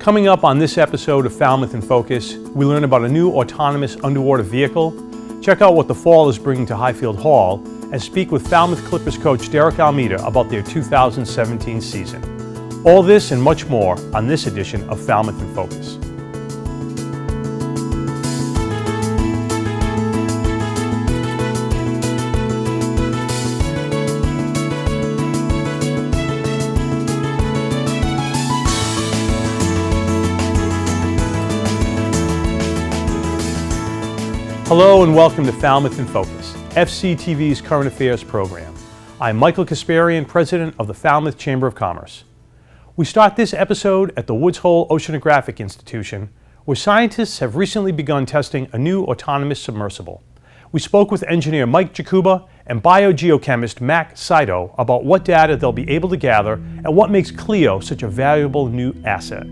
Coming up on this episode of Falmouth in Focus, we learn about a new autonomous underwater vehicle, check out what the fall is bringing to Highfield Hall, and speak with Falmouth Clippers coach Derek Almeida about their 2017 season. All this and much more on this edition of Falmouth in Focus. Hello and welcome to Falmouth in Focus, FCTV's current affairs program. I'm Michael Kasparian, president of the Falmouth Chamber of Commerce. We start this episode at the WHOI Oceanographic Institution, where scientists have recently begun testing a new autonomous submersible. We spoke with engineer Mike Jakuba and biogeochemist Mac Saito about what data they'll be able to gather and what makes Clio such a valuable new asset.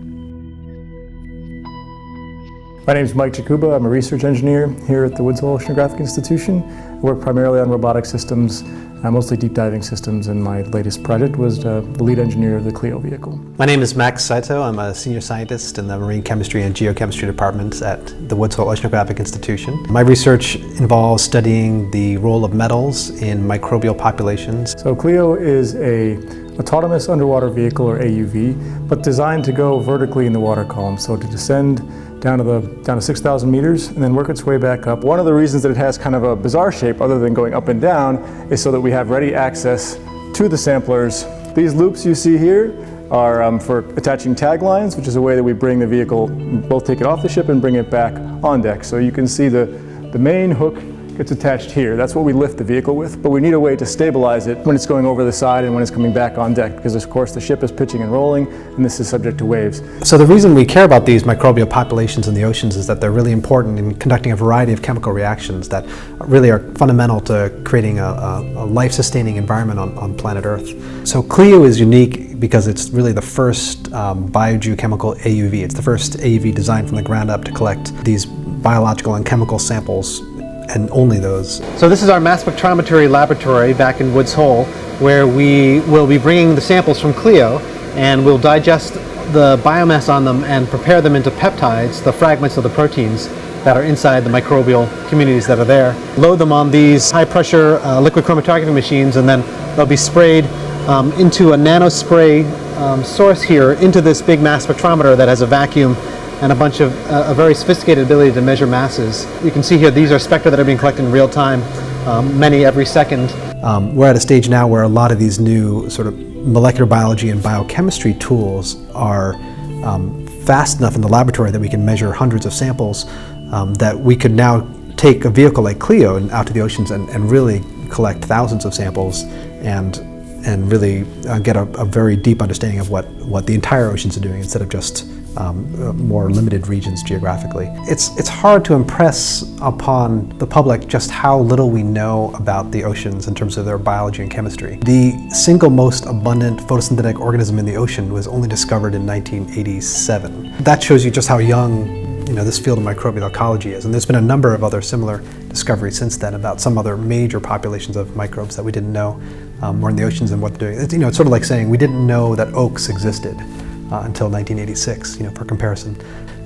My name is Mike Jakuba. I'm a research engineer here at the WHOI Oceanographic Institution. I work primarily on robotic systems, mostly deep diving systems, and my latest project was the lead engineer of the Clio vehicle. My name is Mac Saito. I'm a senior scientist in the marine chemistry and geochemistry departments at the WHOI Oceanographic Institution. My research involves studying the role of metals in microbial populations. So Clio is a autonomous underwater vehicle, or AUV, but designed to go vertically in the water column, so to descend down to 6,000 meters and then work its way back up. One of the reasons that it has kind of a bizarre shape, other than going up and down, is so that we have ready access to the samplers. These loops you see here are for attaching tag lines, which is a way that we bring the vehicle, both take it off the ship and bring it back on deck. So you can see the main hook gets attached here. That's what we lift the vehicle with, but we need a way to stabilize it when it's going over the side and when it's coming back on deck, because of course the ship is pitching and rolling and this is subject to waves. So the reason we care about these microbial populations in the oceans is that they're really important in conducting a variety of chemical reactions that really are fundamental to creating a life-sustaining environment on planet Earth. So Clio is unique because it's really the first biogeochemical AUV. It's the first AUV designed from the ground up to collect these biological and chemical samples, and only those. So this is our mass spectrometry laboratory back in Woods Hole, where we will be bringing the samples from Clio and we'll digest the biomass on them and prepare them into peptides, the fragments of the proteins that are inside the microbial communities that are there. Load them on these high pressure liquid chromatography machines, and then they'll be sprayed into a nanospray source here into this big mass spectrometer that has a vacuum and a bunch of a very sophisticated ability to measure masses. You can see here these are spectra that are being collected in real time, many every second. We're at a stage now where a lot of these new sort of molecular biology and biochemistry tools are fast enough in the laboratory that we can measure hundreds of samples, that we could now take a vehicle like Clio and out to the oceans and really collect thousands of samples and really get a very deep understanding of what the entire oceans are doing instead of just more limited regions geographically. It's hard to impress upon the public just how little we know about the oceans in terms of their biology and chemistry. The single most abundant photosynthetic organism in the ocean was only discovered in 1987. That shows you just how young this field of microbial ecology is, and there's been a number of other similar discoveries since then about some other major populations of microbes that we didn't know were in the oceans and what they're doing. It's sort of like saying we didn't know that oaks existed until 1986, for comparison.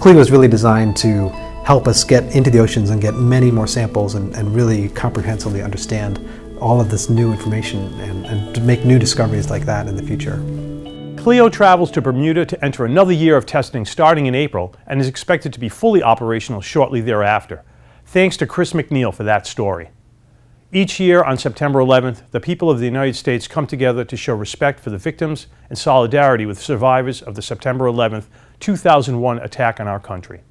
Clio is really designed to help us get into the oceans and get many more samples and really comprehensively understand all of this new information and to make new discoveries like that in the future. Clio travels to Bermuda to enter another year of testing starting in April and is expected to be fully operational shortly thereafter. Thanks to Chris McNeil for that story. Each year on September 11th, the people of the United States come together to show respect for the victims and solidarity with survivors of the September 11th, 2001 attack on our country.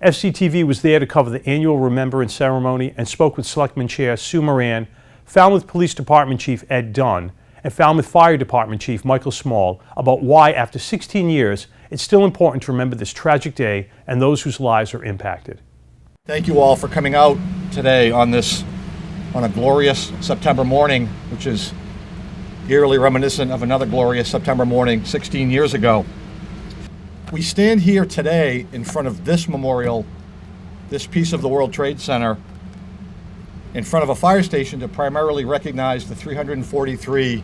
FCTV was there to cover the annual remembrance ceremony and spoke with Selectman Chair Sue Moran, Falmouth Police Department Chief Ed Dunn, and Falmouth Fire Department Chief Michael Small about why, after 16 years, it's still important to remember this tragic day and those whose lives are impacted. Thank you all for coming out today on a glorious September morning, which is eerily reminiscent of another glorious September morning 16 years ago. We stand here today in front of this memorial, this piece of the World Trade Center, in front of a fire station to primarily recognize the 343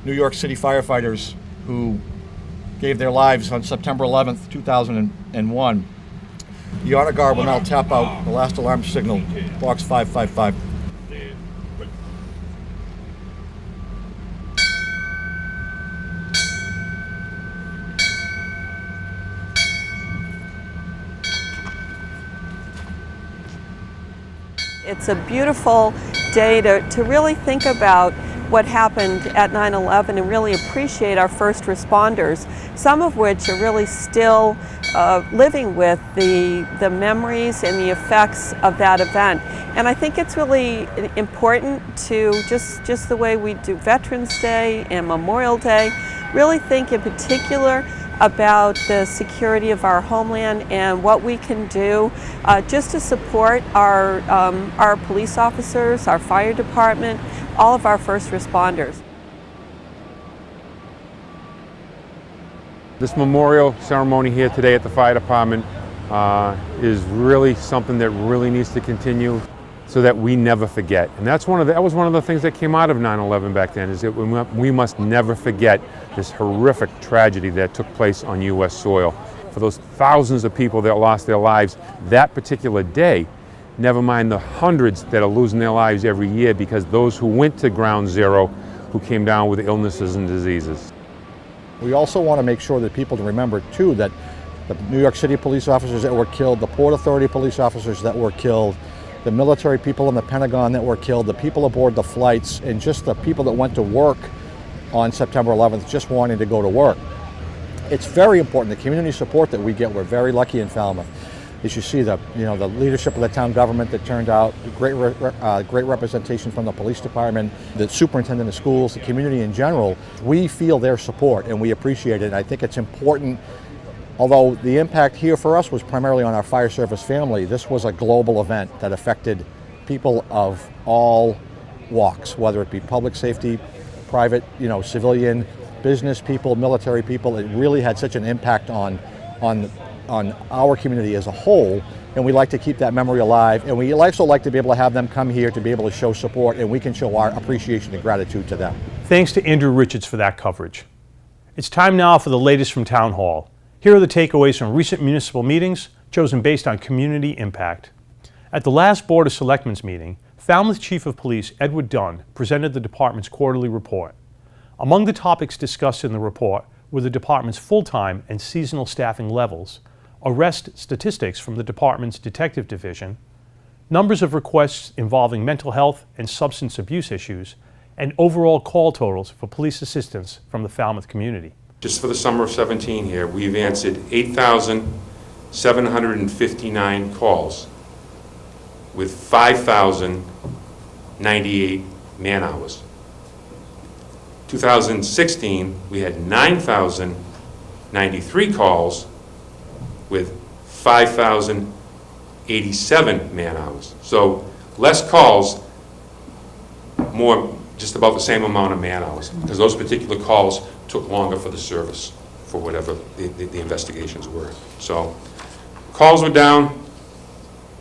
New York City firefighters who gave their lives on September 11th, 2001. The honor guard will now tap out the last alarm signal, box 555. It's a beautiful day to really think about what happened at 9/11 and really appreciate our first responders, some of which are really still living with the memories and the effects of that event. And I think it's really important to, just the way we do Veterans Day and Memorial Day, really think in particular about the security of our homeland and what we can do just to support our police officers, our fire department, all of our first responders. This memorial ceremony here today at the fire department is really something that really needs to continue so that we never forget. And that was one of the things that came out of 9/11 back then, is that we must never forget this horrific tragedy that took place on U.S. soil. For those thousands of people that lost their lives that particular day, never mind the hundreds that are losing their lives every year because those who went to ground zero who came down with illnesses and diseases. We also want to make sure that people remember too that the New York City police officers that were killed, the Port Authority police officers that were killed, the military people in the Pentagon that were killed, the people aboard the flights, and just the people that went to work on September 11th just wanting to go to work. It's very important, the community support that we get. We're very lucky in Falmouth. As you see, the leadership of the town government that turned out, great representation from the police department, the superintendent of schools, the community in general. We feel their support and we appreciate it. I think it's important. Although the impact here for us was primarily on our fire service family, this was a global event that affected people of all walks, whether it be public safety, private, civilian, business people, military people. It really had such an impact on our community as a whole, and we like to keep that memory alive, and we also like to be able to have them come here to be able to show support, and we can show our appreciation and gratitude to them. Thanks to Andrew Richards for that coverage. It's time now for the latest from Town Hall. Here are the takeaways from recent municipal meetings, chosen based on community impact. At the last Board of Selectmen's meeting, Falmouth Chief of Police Edward Dunn presented the department's quarterly report. Among the topics discussed in the report were the department's full-time and seasonal staffing levels, arrest statistics from the department's detective division, numbers of requests involving mental health and substance abuse issues, and overall call totals for police assistance from the Falmouth community. Just for the summer of 17 here, we've answered 8,759 calls with 5,098 man-hours. 2016, we had 9,093 calls with 5,087 man-hours. So less calls, more, just about the same amount of man-hours, because those particular calls took longer for the service, for whatever the investigations were. So calls were down,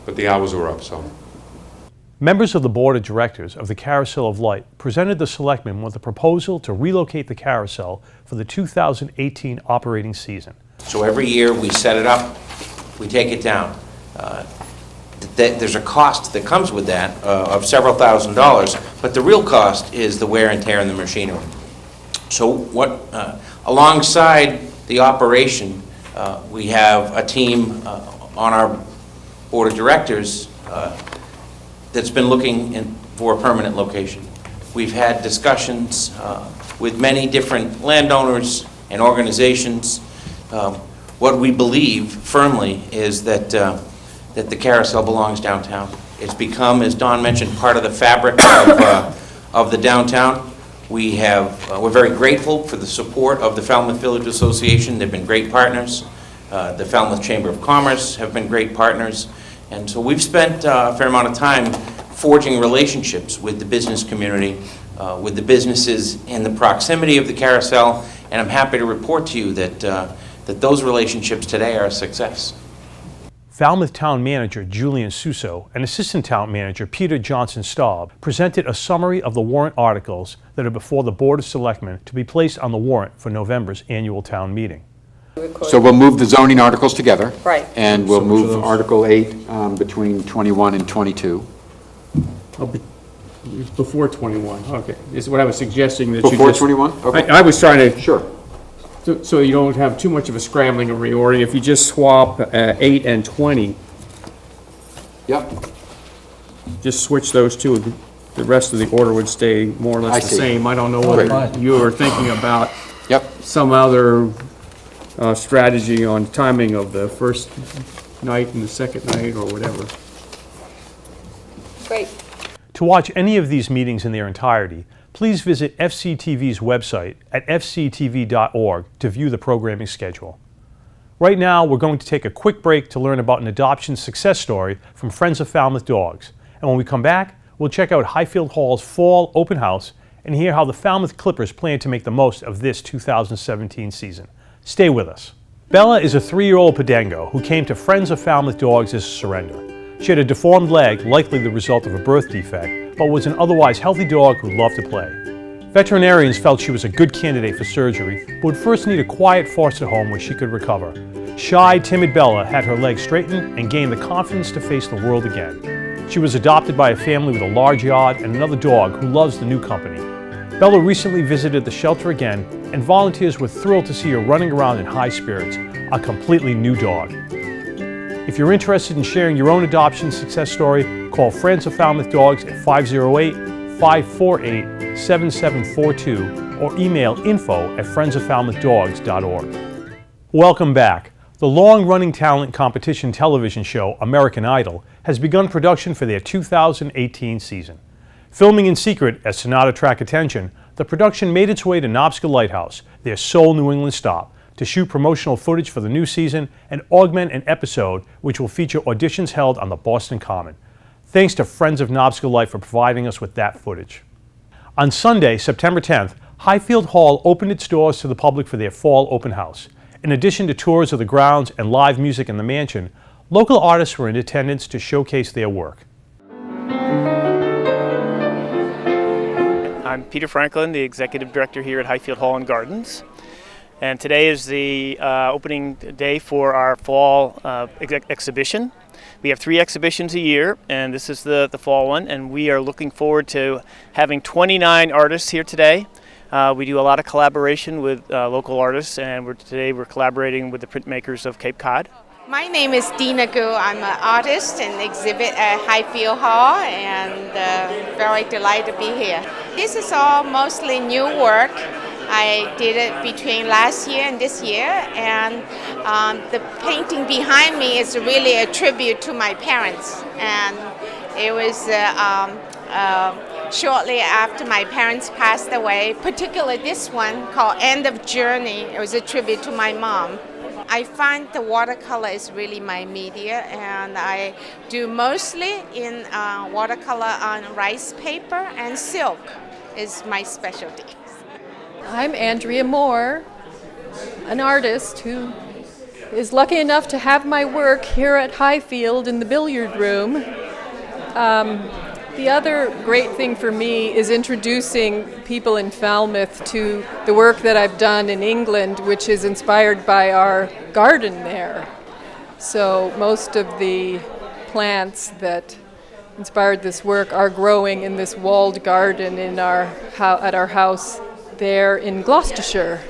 but the hours were up. So Members of the Board of Directors of the Carousel of Light presented the Selectmen with a proposal to relocate the carousel for the 2018 operating season. So every year we set it up, we take it down. There's a cost that comes with that of several $1,000s, but the real cost is the wear and tear in the machinery. So alongside the operation, we have a team on our Board of Directors that's been looking for a permanent location. We've had discussions with many different landowners and organizations. What we believe firmly is that the carousel belongs downtown. It's become, as Don mentioned, part of the fabric of the downtown. We're very grateful for the support of the Falmouth Village Association. They've been great partners. The Falmouth Chamber of Commerce have been great partners. And so we've spent a fair amount of time forging relationships with the business community, with the businesses in the proximity of the carousel, and I'm happy to report to you that those relationships today are a success. Falmouth Town Manager Julian Suso and Assistant Town Manager Peter Johnson-Staub presented a summary of the warrant articles that are before the Board of Selectmen to be placed on the warrant for November's annual town meeting. record. So we'll move the zoning articles together. Right. And we'll So which of move those? Article 8 between 21 and 22. Before 21, okay. This is what I was suggesting that you Before just... 21? Okay. I was trying to... Sure. So you don't have too much of a scrambling or reordering. If you just swap 8 and 20, Yep. just switch those two, the rest of the order would stay more or less I the see. same. I don't know Great. what you were thinking about Yep. some other strategy on timing of the first night and the second night or whatever. Great. To watch any of these meetings in their entirety, please visit FCTV's website at fctv.org to view the programming schedule. Right now, we're going to take a quick break to learn about an adoption success story from Friends of Falmouth Dogs. And when we come back, we'll check out Highfield Hall's fall open house and hear how the Falmouth Clippers plan to make the most of this 2017 season. Stay with us. Bella is a 3-year-old Podengo who came to Friends of Falmouth Dogs as a surrender. She had a deformed leg, likely the result of a birth defect, but was an otherwise healthy dog who loved to play. Veterinarians felt she was a good candidate for surgery, but would first need a quiet foster home where she could recover. Shy, timid Bella had her leg straightened and gained the confidence to face the world again. She was adopted by a family with a large yard and another dog who loves the new company. Bella recently visited the shelter again, and volunteers were thrilled to see her running around in high spirits, a completely new dog. If you're interested in sharing your own adoption success story, call Friends of Falmouth Dogs at 508-548-7742 or email info@friendsofFalmouthDogs.org. Welcome back. The long-running talent competition television show American Idol has begun production for their 2018 season. Filming in secret as to not attract attention, the production made its way to Nobska Lighthouse, their sole New England stop, to shoot promotional footage for the new season and augment an episode which will feature auditions held on the Boston Common. Thanks to Friends of Nobska Life for providing us with that footage. On Sunday, September 10th, Highfield Hall opened its doors to the public for their fall open house. In addition to tours of the grounds and live music in the mansion, local artists were in attendance to showcase their work. I'm Peter Franklin, the Executive Director here at Highfield Hall and Gardens. And today is the opening day for our fall exhibition. We have 3 exhibitions a year, and this is the fall one, and we are looking forward to having 29 artists here today. We do a lot of collaboration with local artists, and today we're collaborating with the printmakers of Cape Cod. My name is Dina Gu. I'm an artist and exhibit at Highfield Hall, and very delighted to be here. This is all mostly new work. I did it between last year and this year, and the painting behind me is really a tribute to my parents. And it was shortly after my parents passed away, particularly this one called End of Journey. It was a tribute to my mom. I find the watercolor is really my media, and I do mostly in watercolor on rice paper, and silk is my specialty. I'm Andrea Moore, an artist who is lucky enough to have my work here at Highfield in the billiard room. The other great thing for me is introducing people in Falmouth to the work that I've done in England, which is inspired by our garden there. So most of the plants that inspired this work are growing in this walled garden in at our house there in Gloucestershire.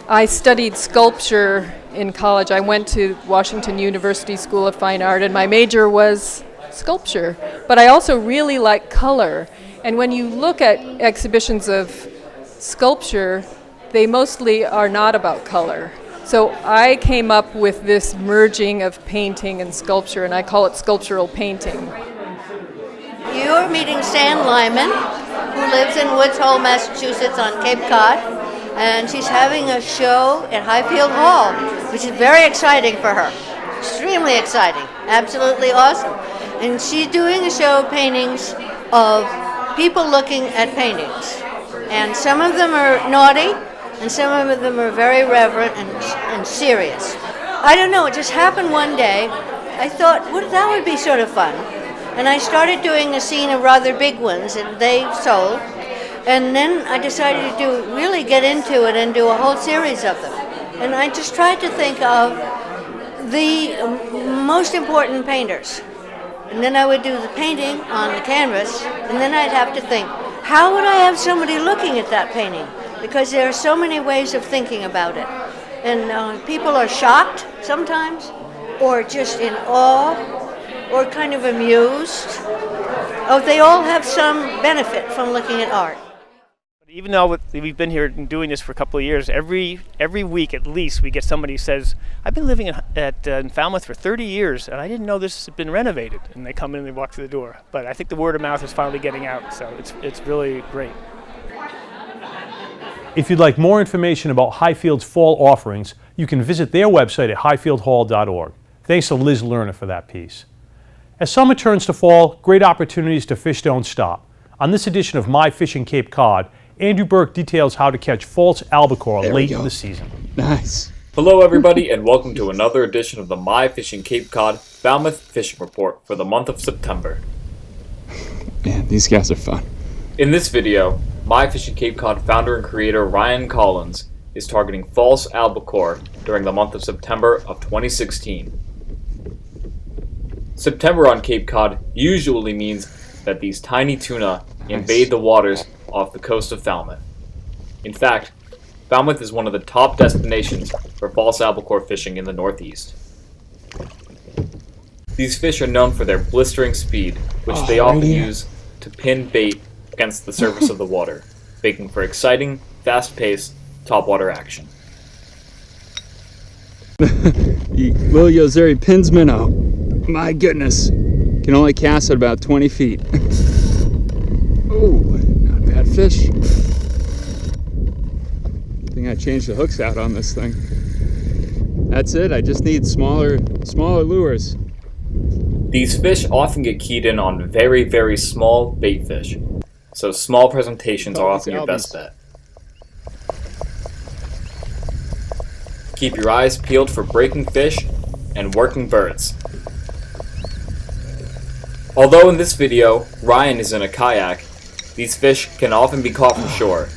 I studied sculpture in college. I went to Washington University School of Fine Art, and my major was sculpture. But I also really like color. And when you look at exhibitions of sculpture, they mostly are not about color. So I came up with this merging of painting and sculpture, and I call it sculptural painting. You're meeting Stan Lyman, who lives in Woods Hole, Massachusetts on Cape Cod, and she's having a show at Highfield Hall, which is very exciting for her. Extremely exciting, absolutely awesome. And she's doing a show of paintings of people looking at paintings. And some of them are naughty, and some of them are very reverent and serious. I don't know, it just happened one day. I thought, well, that would be sort of fun. And I started doing a scene of rather big ones, and they sold. And then I decided to really get into it and do a whole series of them. And I just tried to think of the most important painters. And then I would do the painting on the canvas, and then I'd have to think, how would I have somebody looking at that painting? Because there are so many ways of thinking about it. And people are shocked sometimes, or just in awe, or kind of amused. Oh, they all have some benefit from looking at art. Even though we've been here and doing this for a couple of years, every week at least we get somebody who says, I've been living in Falmouth for 30 years and I didn't know this had been renovated. And they come in and they walk through the door. But I think the word of mouth is finally getting out, so it's really great. If you'd like more information about Highfield's fall offerings, you can visit their website at highfieldhall.org. Thanks to Liz Lerner for that piece. As summer turns to fall, great opportunities to fish don't stop. On this edition of My Fishing Cape Cod, Andrew Burke details how to catch false albacore late in the season. Nice. Hello everybody and welcome to another edition of the My Fishing Cape Cod Falmouth Fishing Report for the month of September. Man, these guys are fun. In this video, My Fishing Cape Cod founder and creator Ryan Collins is targeting false albacore during the month of September of 2016. September on Cape Cod usually means that these tiny tuna invade the waters off the coast of Falmouth. In fact, Falmouth is one of the top destinations for false albacore fishing in the Northeast. These fish are known for their blistering speed, which they often use to pin bait against the surface of the water, making for exciting, fast-paced topwater action. Will Yozeri pins minnow. My goodness. Can only cast at about 20 feet. Oh, not a bad fish. I think I changed the hooks out on this thing. That's it, I just need smaller lures. These fish often get keyed in on very, very small bait fish, so small presentations are often your best bet. Keep your eyes peeled for breaking fish and working birds. Although in this video, Ryan is in a kayak, these fish can often be caught from shore,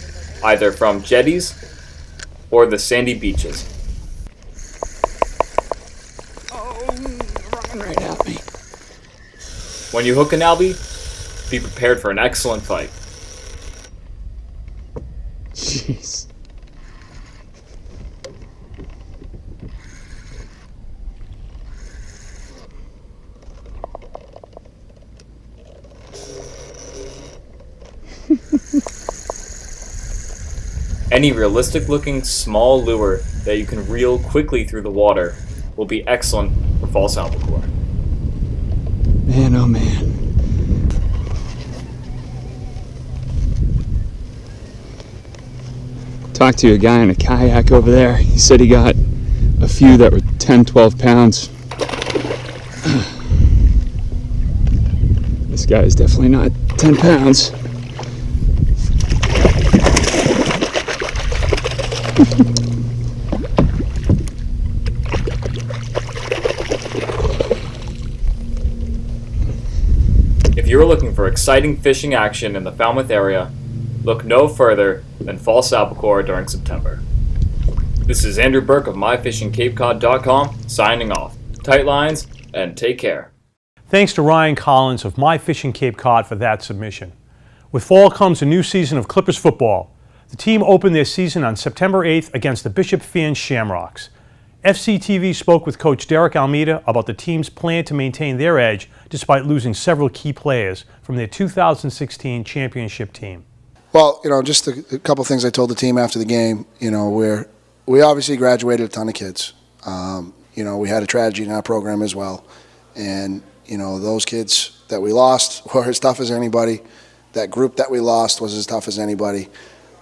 either from jetties or the sandy beaches. Oh, running right at me. When you hook an albie, be prepared for an excellent fight. Jeez. Any realistic-looking small lure that you can reel quickly through the water will be excellent for false albacore. Man, oh man. Talked to a guy in a kayak over there. He said he got a few that were 10, 12 pounds. This guy is definitely not 10 pounds. If you're looking for exciting fishing action in the Falmouth area, look no further than false albacore during September. This is Andrew Burke of MyFishingCapeCod.com signing off. Tight lines and take care. Thanks to Ryan Collins of My Fishing Cape Cod for that submission. With fall comes a new season of Clippers football. The team opened their season on September 8th against the Bishop Fans Shamrocks. FCTV spoke with Coach Derek Almeida about the team's plan to maintain their edge despite losing several key players from their 2016 championship team. Well, just a couple things I told the team after the game. We obviously graduated a ton of kids. We had a tragedy in our program as well. And, those kids that we lost were as tough as anybody. That group that we lost was as tough as anybody.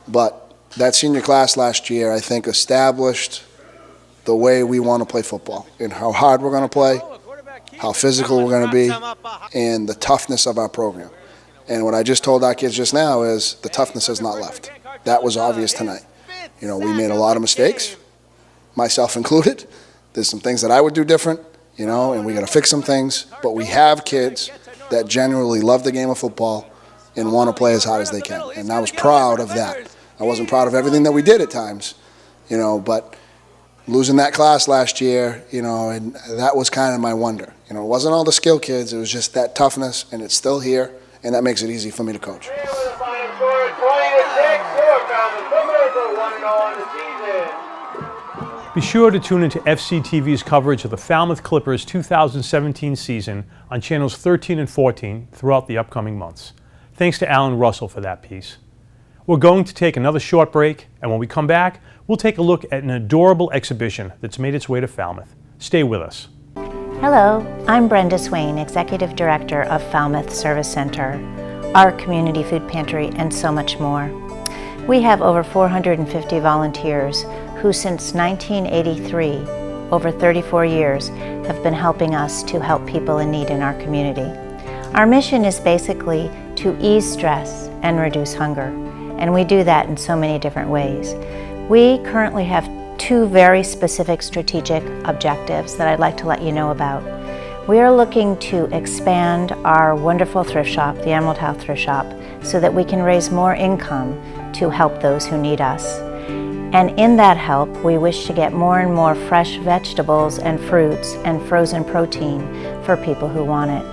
But that senior class last year, I think, established the way we want to play football and how hard we're going to play, how physical we're going to be, and the toughness of our program. And what I just told our kids just now is the toughness has not left. That was obvious tonight. We made a lot of mistakes, myself included. There's some things that I would do different, and we got to fix some things. But we have kids that genuinely love the game of football and want to play as hard as they can. And I was proud of that. I wasn't proud of everything that we did at times, but losing that class last year, and that was kind of my wonder. It wasn't all the skill kids, it was just that toughness, and it's still here, and that makes it easy for me to coach. Be sure to tune into FCTV's coverage of the Falmouth Clippers 2017 season on channels 13 and 14 throughout the upcoming months. Thanks to Alan Russell for that piece. We're going to take another short break, and when we come back, we'll take a look at an adorable exhibition that's made its way to Falmouth. Stay with us. Hello, I'm Brenda Swain, Executive Director of Falmouth Service Center, our community food pantry, and so much more. We have over 450 volunteers who since 1983, over 34 years, have been helping us to help people in need in our community. Our mission is basically to ease stress and reduce hunger, and we do that in so many different ways. We currently have 2 very specific strategic objectives that I'd like to let you know about. We are looking to expand our wonderful thrift shop, the Emerald House Thrift Shop, so that we can raise more income to help those who need us. And in that help, we wish to get more and more fresh vegetables and fruits and frozen protein for people who want it.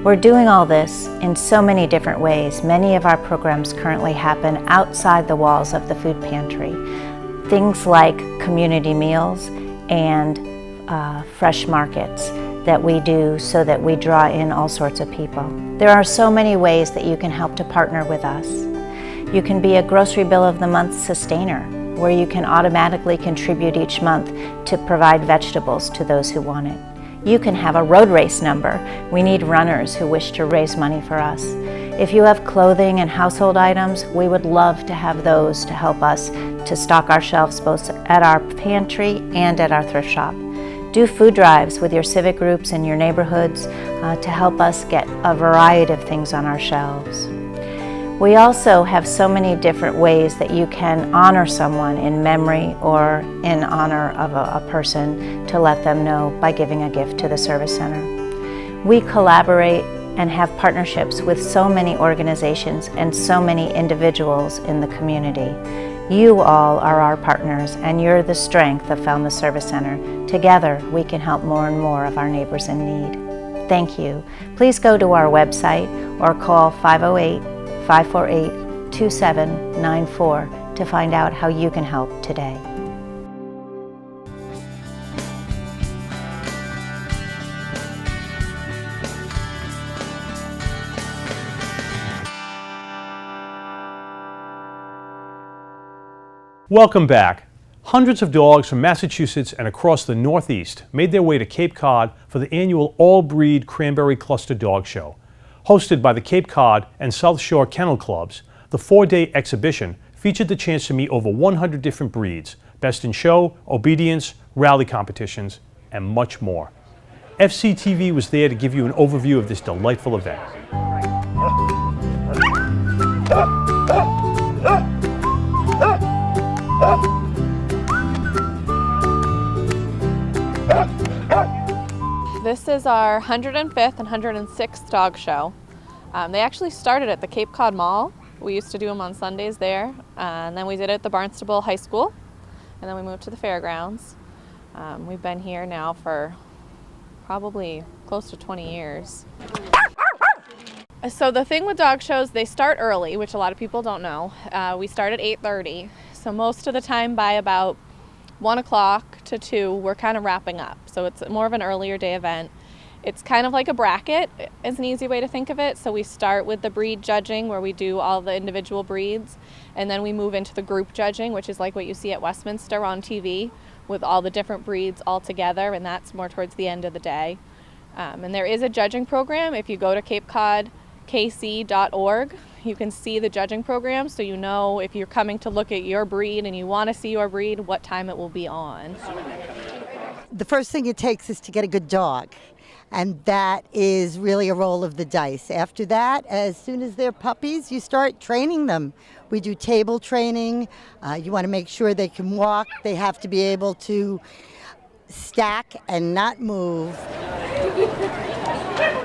We're doing all this in so many different ways. Many of our programs currently happen outside the walls of the food pantry. Things like community meals and fresh markets that we do so that we draw in all sorts of people. There are so many ways that you can help to partner with us. You can be a grocery bill of the month sustainer, where you can automatically contribute each month to provide vegetables to those who want it. You can have a road race number. We need runners who wish to raise money for us. If you have clothing and household items, we would love to have those to help us to stock our shelves both at our pantry and at our thrift shop. Do food drives with your civic groups in your neighborhoods to help us get a variety of things on our shelves. We also have so many different ways that you can honor someone in memory or in honor of a person to let them know by giving a gift to the Service Center. We collaborate and have partnerships with so many organizations and so many individuals in the community. You all are our partners, and you're the strength of Falmouth Service Center. Together, we can help more and more of our neighbors in need. Thank you. Please go to our website or call 508-548-2794 to find out how you can help today. Welcome back. Hundreds of dogs from Massachusetts and across the Northeast made their way to Cape Cod for the annual all-breed Cranberry Cluster Dog Show. Hosted by the Cape Cod and South Shore Kennel Clubs, the 4-day exhibition featured the chance to meet over 100 different breeds, best in show, obedience, rally competitions, and much more. FCTV was there to give you an overview of this delightful event. This is our 105th and 106th dog show. They actually started at the Cape Cod Mall. We used to do them on Sundays there, and then we did it at the Barnstable High School, and then we moved to the fairgrounds. We've been here now for probably close to 20 years. So the thing with dog shows, they start early, which a lot of people don't know. We start at 8:30, so most of the time by about 1 o'clock to 2, we're kind of wrapping up. So it's more of an earlier day event. It's kind of like a bracket is an easy way to think of it. So we start with the breed judging, where we do all the individual breeds, and then we move into the group judging, which is like what you see at Westminster on TV with all the different breeds all together, and that's more towards the end of the day. And there is a judging program. If you go to capecodkc.org, you can see the judging program, so you know if you're coming to look at your breed and you want to see your breed, what time it will be on. The first thing it takes is to get a good dog, and that is really a roll of the dice. After that, as soon as they're puppies, you start training them. We do table training. You want to make sure they can walk. They have to be able to stack and not move.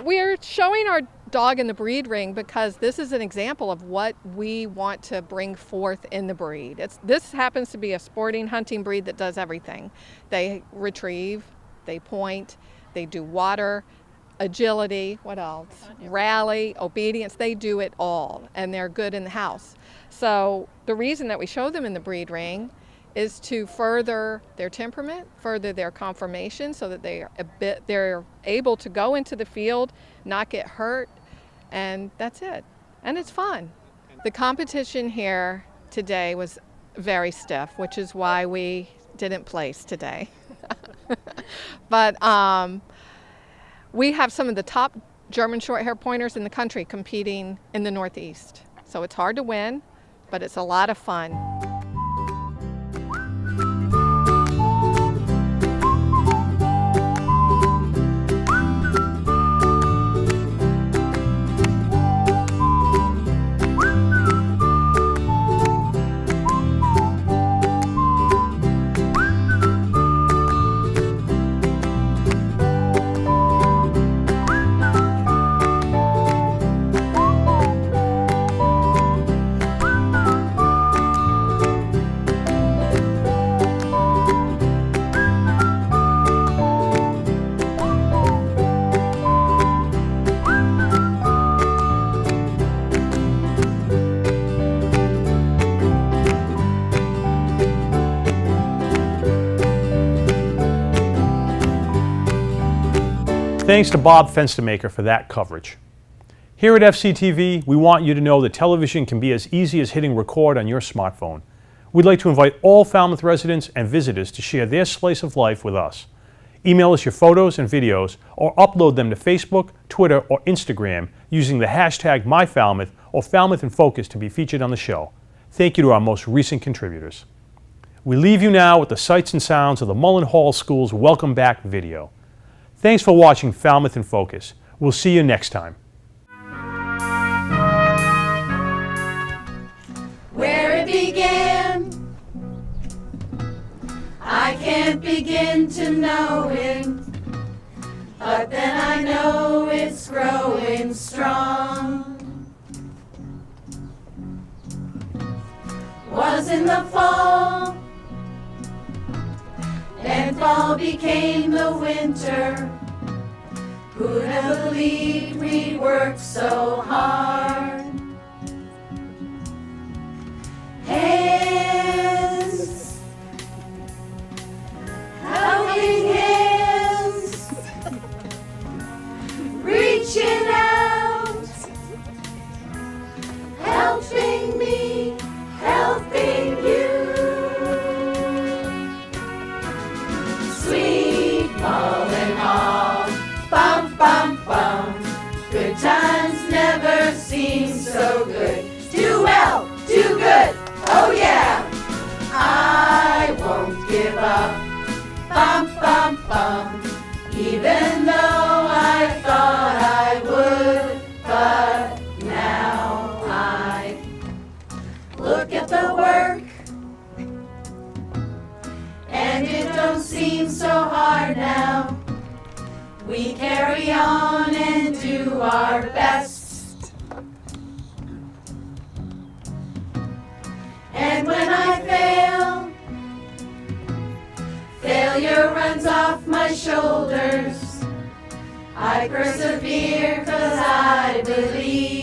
We're showing our dog in the breed ring because this is an example of what we want to bring forth in the breed. This happens to be a sporting hunting breed that does everything. They retrieve, they point, they do water, agility, what else? Rally, obedience, they do it all, and they're good in the house. So the reason that we show them in the breed ring is to further their temperament, further their conformation, so that they're able to go into the field, not get hurt, and that's it. And it's fun. The competition here today was very stiff, which is why we didn't place today. But we have some of the top German short-hair pointers in the country competing in the Northeast. So it's hard to win, but it's a lot of fun. Thanks to Bob Fenstermaker for that coverage. Here at FCTV, we want you to know that television can be as easy as hitting record on your smartphone. We'd like to invite all Falmouth residents and visitors to share their slice of life with us. Email us your photos and videos or upload them to Facebook, Twitter, or Instagram using the hashtag MyFalmouth or Falmouth in Focus to be featured on the show. Thank you to our most recent contributors. We leave you now with the sights and sounds of the Mullen-Hall School's Welcome Back video. Thanks for watching Falmouth in Focus. We'll see you next time. Where it began, I can't begin to know it, but then I know it's growing strong. Was in the fall, then fall became the winter. Who'd have believed we'd work so hard? Hands, helping hands, reaching out, helping me, helping you. Sweet Mullen-Hall, bum, bum, bum. Good times never seem so good. Do well, do good, oh yeah. I won't give up, bum, bum, bum. Even though I thought I would, but now I look at the work, and it don't seem so hard now. We carry on and do our best. And when I fail, failure runs off my shoulders. I persevere 'cause I believe